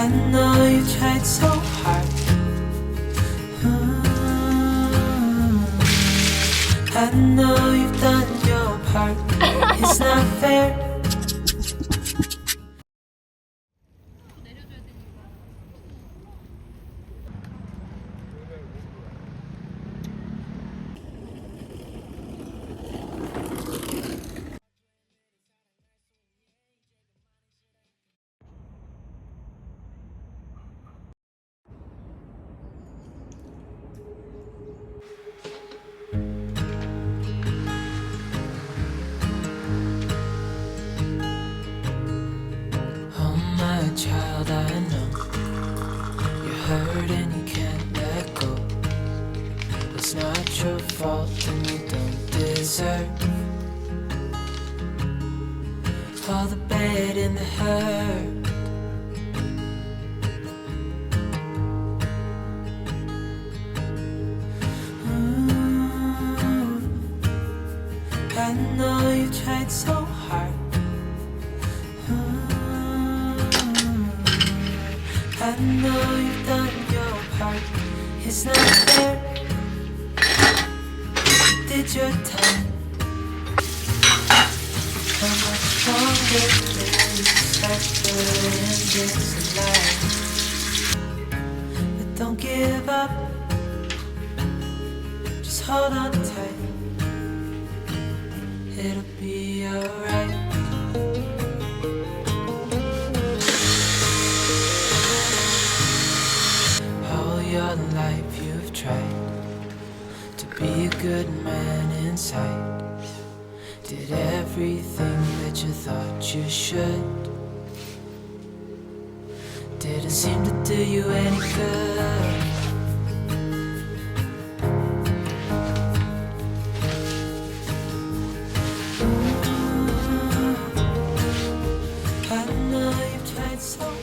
I know you tried so hard. I know you've done your part. It's not fair. Child, I know you're hurt and you can't let go. It's not your fault and you don't deserve all the bad and the hurt. I know you tried so hard. I know you've done your part. It's not fair. You did your time. How much longer can you suffer in this life? But don't give up. Just hold on tight. It'll be alright. Your life you've tried to be a good man inside. Did everything that you thought you should. Didn't seem to do you any good. I know you've tried so hard.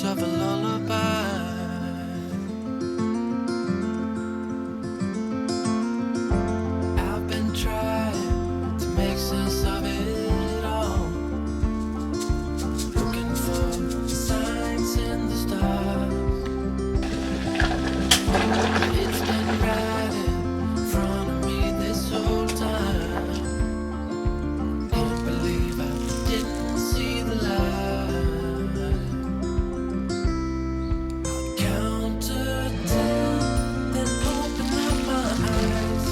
words of a lullaby. I've been trying to make sense of it all, looking for signs in the stars. It's been right in front of me this whole time. Can't believe I didn't see the light. I'll count to 10, then open up my eyes.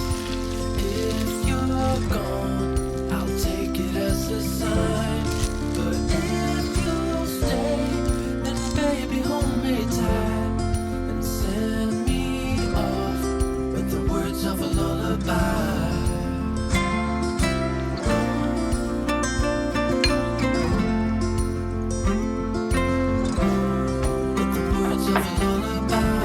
If you're gone, I'll take it as a sign. But if you stay, then baby hold me tight and send me off with the words of a lullaby. With the words of a lullaby.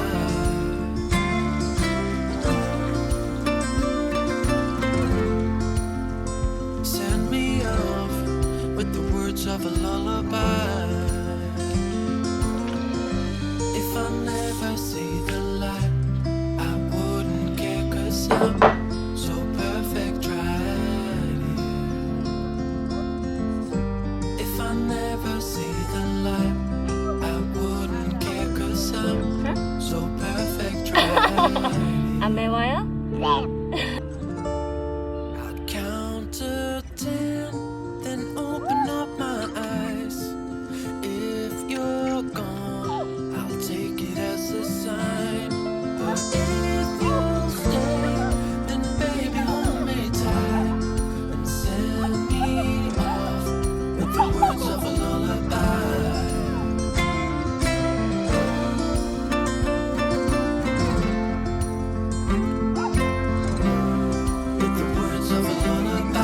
Send me off with the words of a lullaby. If I never see the light, I wouldn't care, 'cause I'm so perfect right here. If I never see the light, I wouldn't care, 'cause I'm so perfect right here. 안 매워요? I'd count to 10, then open up my eyes. If you're gone, I'll take it as a sign. But if you stay, then baby hold me tight and send me off with the words of a lullaby. With the words of a lullaby.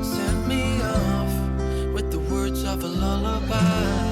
Send me off with the words of a lullaby.